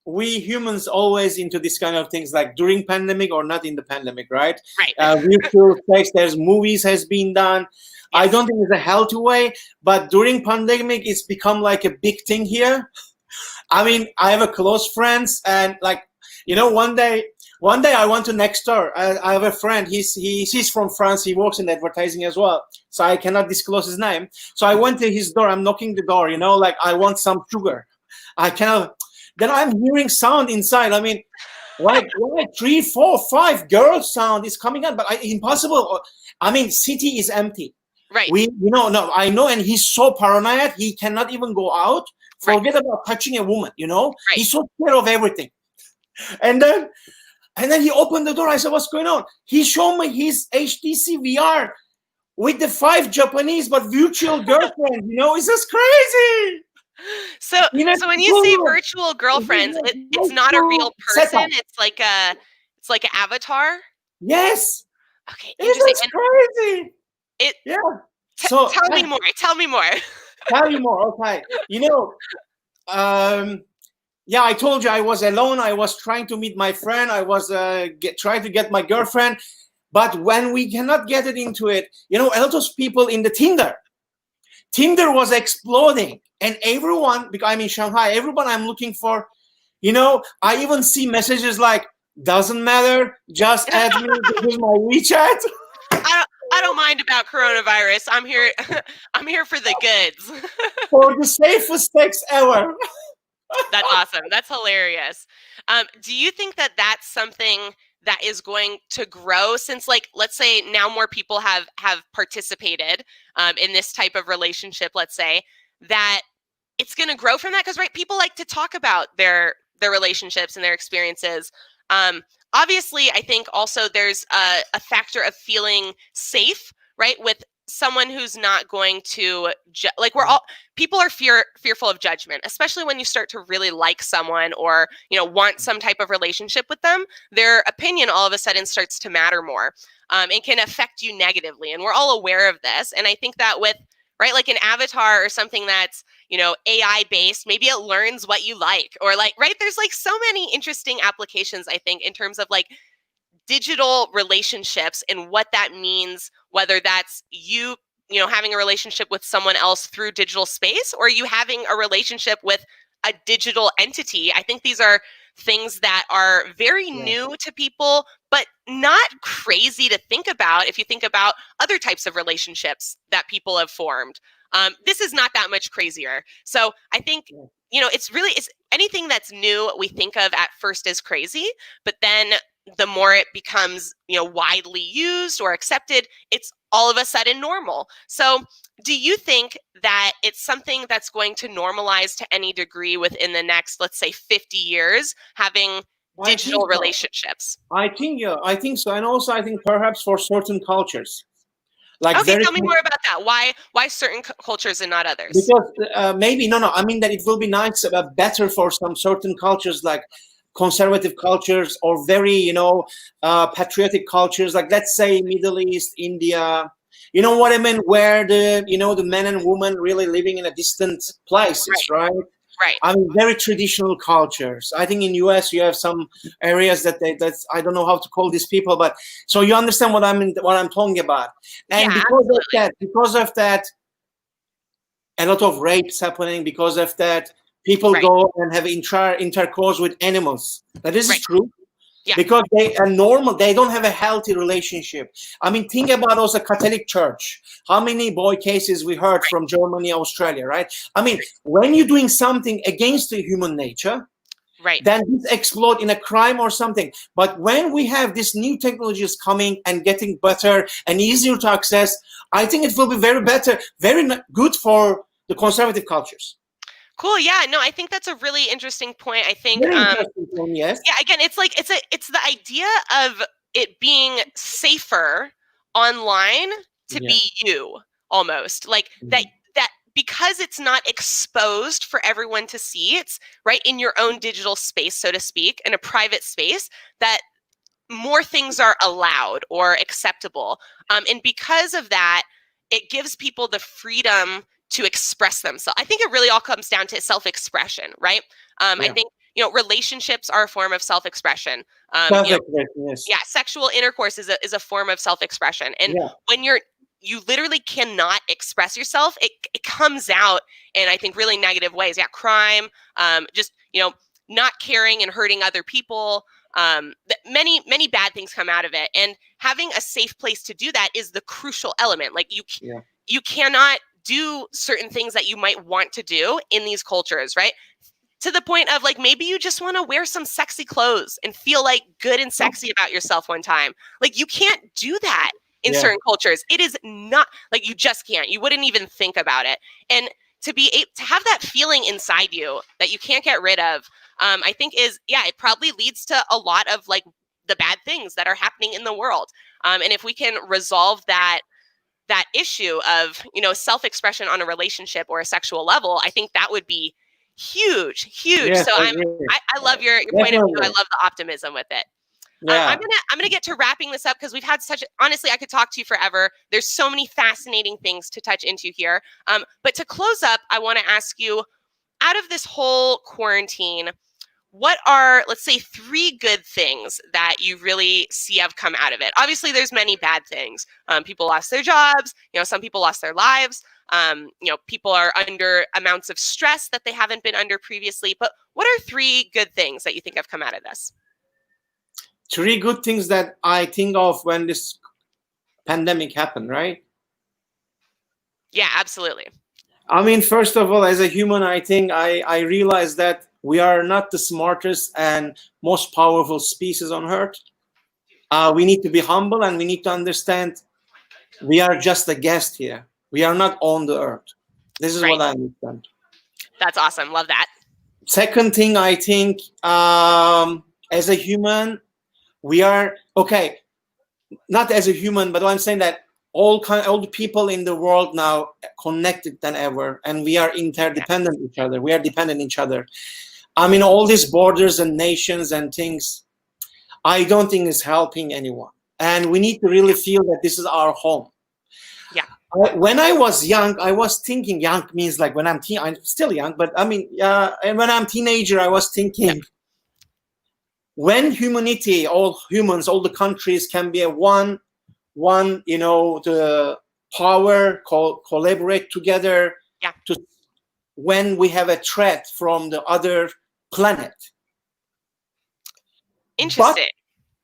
we humans always into this kind of things, like during pandemic or not in the pandemic, right? Right. Virtual sex, there's movies has been done. I Yes. don't think it's a healthy way, but during pandemic, it's become like a big thing here. I mean, I have a close friends, and like, one day I went to next door. I have a friend. He's from France. He works in advertising as well. So I cannot disclose his name. So I went to his door. I'm knocking the door. Like I want some sugar. I cannot. Then I'm hearing sound inside. I mean, like 3, 4, 5 girls sound is coming out, but impossible. I mean, city is empty. Right. No, I know, and he's so paranoid. He cannot even go out. Forget about touching a woman. Right. He's so scared of everything. And then he opened the door. I said, "What's going on?" He showed me his HTC VR with the 5 Japanese but virtual girlfriend. It's just crazy. So when you say virtual girlfriends, it's not a real person. It's like an avatar. Yes. Okay. It's crazy. Yeah. So tell me more. Tell me more. Tell you more. Okay. Yeah, I told you I was alone. I was trying to meet my friend. I was trying to get my girlfriend. But when we cannot get it into it, a lot of people in the Tinder was exploding. And everyone, because I'm in Shanghai, everyone I'm looking for, I even see messages like, doesn't matter, just add me, this is my WeChat. I don't mind about coronavirus. I'm here for the goods. For the safest sex ever. That's awesome. That's hilarious. Do you think that that's something that is going to grow, since, like, let's say now more people have participated in this type of relationship, let's say, that it's going to grow from that? Because, right, people like to talk about their relationships and their experiences. Obviously, I think also there's a factor of feeling safe, right, with someone who's not going to people are fearful of judgment, especially when you start to really like someone or want some type of relationship with them. Their opinion all of a sudden starts to matter more, and can affect you negatively, and we're all aware of this. And I think that with like an avatar or something that's AI based, maybe it learns what you like, or there's so many interesting applications, I think, in terms of digital relationships and what that means, whether that's you having a relationship with someone else through digital space, or you having a relationship with a digital entity. I think these are things that are very new to people, but not crazy to think about if you think about other types of relationships that people have formed. This is not that much crazier. So I think it's anything that's new we think of at first as crazy, but then the more it becomes widely used or accepted, it's all of a sudden normal. So do you think that it's something that's going to normalize to any degree within the next, let's say, 50 years, having digital relationships? I think so. And also I think perhaps for certain cultures. Okay, tell me more about that. Why certain cultures and not others? Because maybe, no, I mean that it will be nice, better for some certain cultures, like conservative cultures or very, patriotic cultures, like let's say Middle East, India, you know what I mean, where the men and women really living in a distant places, right? Right. I mean, very traditional cultures. I think in US you have some areas that's I don't know how to call these people, but so you understand what I'm talking about. And because of that, a lot of rapes happening. Because of that, people go and have intercourse with animals. That is true. Yeah. Because they are normal, they don't have a healthy relationship. I mean, think about also Catholic Church. How many boy cases we heard from Germany, Australia, right? I mean, when you're doing something against the human nature, Right. then this explode in a crime or something. But when we have these new technologies coming and getting better and easier to access, I think it will be very better, very good for the conservative cultures. Cool. Yeah. No, I think that's a really interesting point. I think, Very interesting point, yes. yeah, again, it's like, it's the idea of it being safer online to Yeah. be you, almost like that because it's not exposed for everyone to see, it's right in your own digital space, so to speak, in a private space, that more things are allowed or acceptable. And because of that, it gives people the freedom to express themselves. I think it really all comes down to self-expression, right? I think, relationships are a form of self-expression. Yes. Yeah, sexual intercourse is a form of self-expression. And when you literally cannot express yourself, it comes out in, I think, really negative ways. Yeah, crime, just, not caring and hurting other people. Many bad things come out of it. And having a safe place to do that is the crucial element. Like you cannot do certain things that you might want to do in these cultures, right? To the point of like, maybe you just want to wear some sexy clothes and feel like good and sexy about yourself one time. Like you can't do that in certain cultures. It is not like, you just can't. You wouldn't even think about it. And to be able to have that feeling inside you that you can't get rid of, I think it probably leads to a lot of like the bad things that are happening in the world. And if we can resolve that issue of, self-expression on a relationship or a sexual level, I think that would be huge. Yes, So I love your point of view. I love the optimism with it. I'm gonna get to wrapping this up because we've had honestly, I could talk to you forever. There's so many fascinating things to touch into here. But to close up, I want to ask you, out of this whole quarantine, what are, let's say, 3 good things that you really see have come out of it? Obviously, there's many bad things. People lost their jobs. Some people lost their lives. People are under amounts of stress that they haven't been under previously. But what are 3 good things that you think have come out of this? 3 good things that I think of when this pandemic happened, right? Yeah, absolutely. I mean, first of all, as a human, I think I realized that we are not the smartest and most powerful species on Earth. We need to be humble and we need to understand we are just a guest here. We are not on the Earth. This is what I understand. That's awesome. Love that. Second thing, I think, as a human, we are, okay, not as a human, but I'm saying that all the people in the world now connected than ever, and we are interdependent each other. We are dependent each other. I mean, all these borders and nations and things, I don't think is helping anyone. And we need to really feel that this is our home. Yeah. When I was young, I was thinking, young means like when I'm still young, but I mean, and when I'm teenager, I was thinking, when humanity, all humans, all the countries can be a one, the power, collaborate together. When we have a threat from the other planet. Interesting.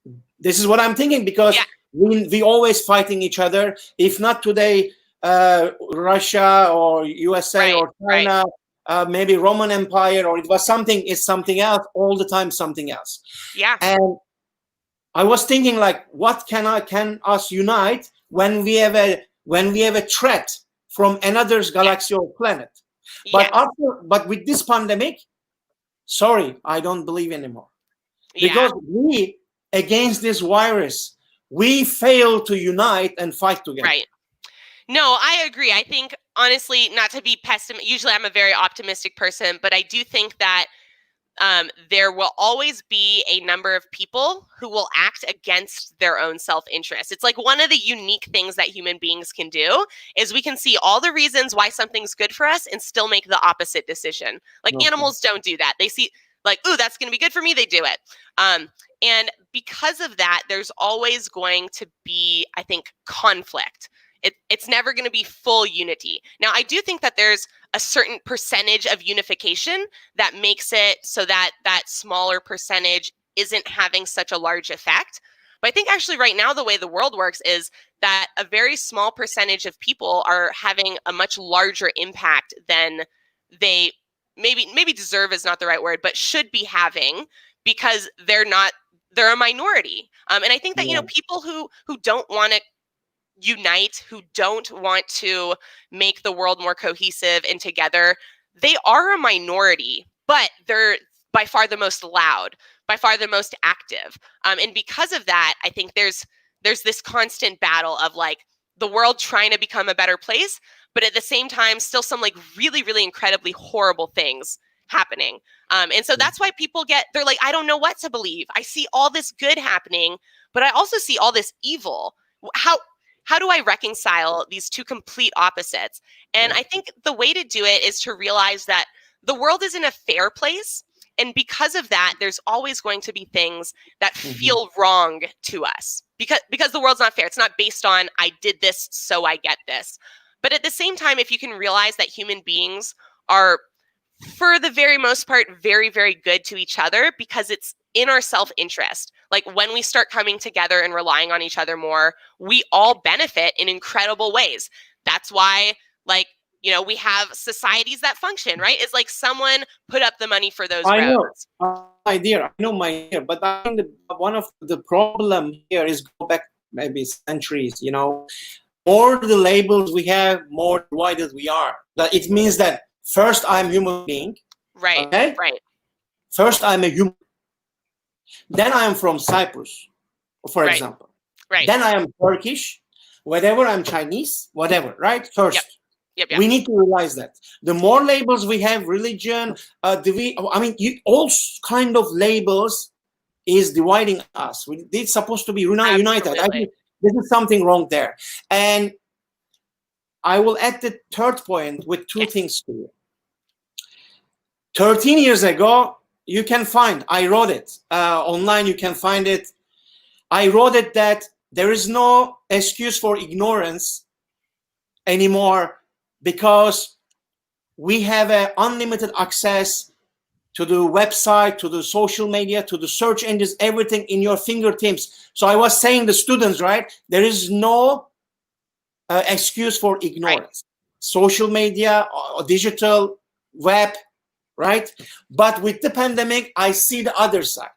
But this is what I'm thinking, because we always fighting each other. If not today, Russia or USA or China, maybe Roman Empire, or it was something, it's something else, all the time something else. Yeah. And I was thinking, like, what can us unite when we have a threat from another galaxy or planet? But with this pandemic, sorry, I don't believe anymore. Because we, against this virus, we fail to unite and fight together. Right. No, I agree. I think, honestly, not to be pessimistic, usually I'm a very optimistic person, but I do think that there will always be a number of people who will act against their own self-interest. It's like one of the unique things that human beings can do is we can see all the reasons why something's good for us and still make the opposite decision. Like animals don't do that. They see like, ooh, that's going to be good for me. They do it. And because of that, there's always going to be, I think, conflict. It's never going to be full unity. Now, I do think that there's a certain percentage of unification that makes it so that that smaller percentage isn't having such a large effect. But I think actually right now the way the world works is that a very small percentage of people are having a much larger impact than they maybe deserve is not the right word, but should be having, because they're a minority. And I think that, Yeah. people who don't want to unite, who don't want to make the world more cohesive and together, they are a minority, but they're by far the most loud, by far the most active. And because of that, I think there's this constant battle of like the world trying to become a better place, but at the same time, still some like really, really incredibly horrible things happening. And so that's why people they're like, I don't know what to believe. I see all this good happening, but I also see all this evil. How do I reconcile these two complete opposites? And I think the way to do it is to realize that the world isn't a fair place. And because of that, there's always going to be things that feel wrong to us because the world's not fair. It's not based on I did this, so I get this. But at the same time, if you can realize that human beings are, for the very most part, very, very good to each other because it's in our self-interest. Like when we start coming together and relying on each other more, we all benefit in incredible ways. That's why, like, we have societies that function, right? It's like someone put up the money for those roads. My dear, I know, my dear, but I think one of the problem here is go back maybe centuries, more the labels we have, more divided we are. That it means that first I'm human being. Right, okay? Right. First I'm a human. Then I am from Cyprus, for example. Right. Then I am Turkish, whatever, I'm Chinese, whatever, right? First. Yep. We need to realize that the more labels we have, religion, all kind of labels is dividing us. It's supposed to be united. I think this is something wrong there. And I will add the third point with two things to you. 13 years ago, you can find, I wrote it online, you can find it. I wrote it that there is no excuse for ignorance anymore, because we have unlimited access to the website, to the social media, to the search engines, everything in your fingertips. So I was saying the students, right? There is no excuse for ignorance. Right. Social media, digital, web, right? But with the pandemic, I see the other side.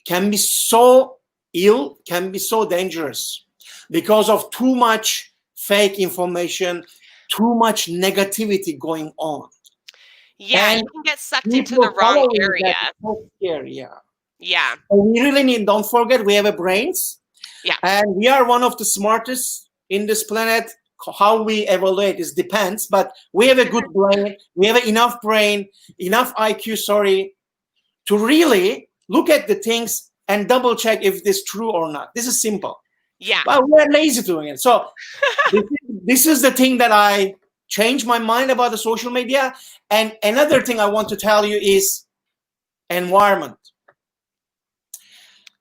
Can be so ill, can be so dangerous because of too much fake information, too much negativity going on. Yeah, and you can get sucked into the wrong area. Yeah. And we really need, don't forget, we have a brains. Yeah. And we are one of the smartest in this planet. How we evaluate is depends, but we have a good brain. We have enough brain, enough IQ, to really look at the things and double check if this is true or not. This is simple. Yeah. But we're lazy doing it. So this is the thing that I changed my mind about the social media. And another thing I want to tell you is environment.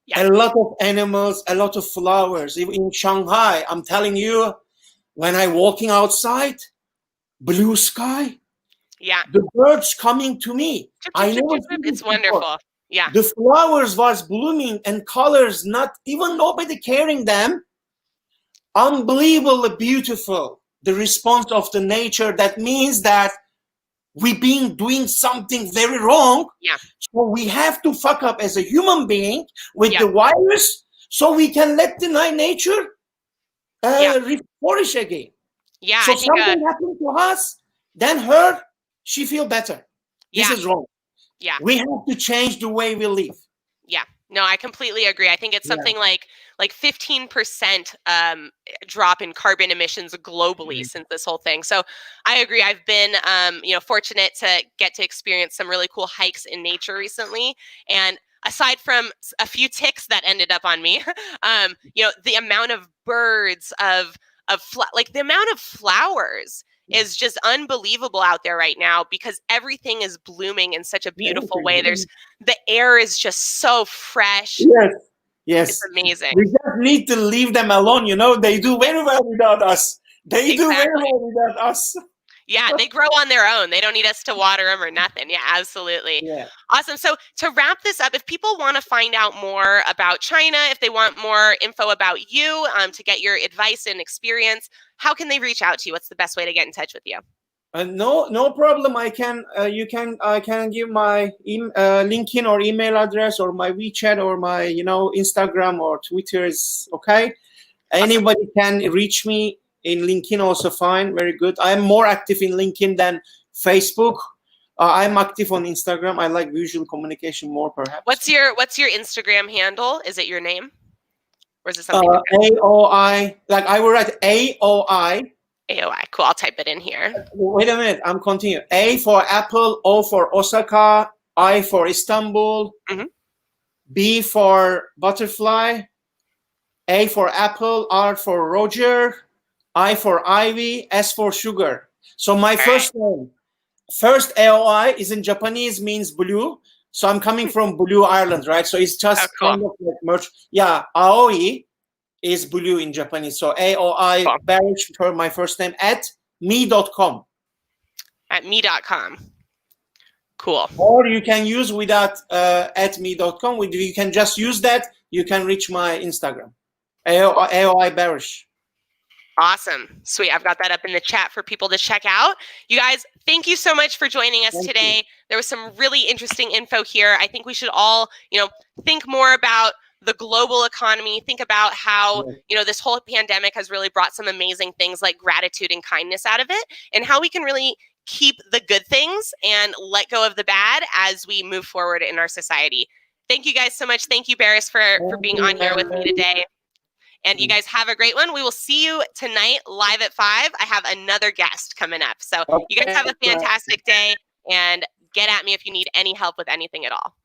Yeah. A lot of animals, a lot of flowers. Even in Shanghai, I'm telling you, when I'm walking outside, blue sky. Yeah. The birds coming to me. It's wonderful. Yeah. The flowers was blooming and colors, not even nobody caring them. Unbelievably beautiful. The response of the nature, that means that we've been doing something very wrong. Yeah. So we have to fuck up as a human being with the virus so we can let the nature flourish again. Yeah. So something happened to us, then she feel better. This is wrong. Yeah. We have to change the way we live. Yeah. No, I completely agree. I think it's something like 15% drop in carbon emissions globally since this whole thing. So I agree. I've been fortunate to get to experience some really cool hikes in nature recently. And aside from a few ticks that ended up on me, the amount of birds, the amount of flowers is just unbelievable out there right now, because everything is blooming in such a beautiful way. The air is just so fresh. Yes. It's amazing. We just need to leave them alone. They do very well without us. They do very well without us. Yeah, they grow on their own. They don't need us to water them or nothing. Yeah, absolutely. Yeah. Awesome. So to wrap this up, if people want to find out more about China, if they want more info about you, to get your advice and experience, how can they reach out to you? What's the best way to get in touch with you? No problem. I can give my LinkedIn or email address or my WeChat or my Instagram or Twitter is okay. Anybody can reach me in LinkedIn also fine. Very good. I'm more active in LinkedIn than Facebook. I'm active on Instagram. I like visual communication more, perhaps. What's your Instagram handle? Is it your name, or is it something different? AOI. Like I will write AOI. AOI. Cool. I'll type it in here. Wait a minute. I'm continuing. A for Apple, O for Osaka, I for Istanbul, B for butterfly, A for Apple, R for Roger, I for Ivy, S for sugar. So my first name, first AOI is in Japanese means blue. So I'm coming from Blue Ireland, right? So it's just kind of like merch. Yeah, Aoi is blue in Japanese. So AOI Barish for my first name at me.com. At me.com. Cool. Or you can use without at me.com. You can just use that. You can reach my Instagram. AOI Barish. Awesome. Sweet. I've got that up in the chat for people to check out. You guys, thank you so much for joining us today. There was some really interesting info here. I think we should all, think more about the global economy, think about how, this whole pandemic has really brought some amazing things like gratitude and kindness out of it, and how we can really keep the good things and let go of the bad as we move forward in our society. Thank you guys so much. Thank you, Baris, for being on here with me today. And you guys have a great one. We will see you tonight live at 5. I have another guest coming up. So you guys have a fantastic day, and get at me if you need any help with anything at all.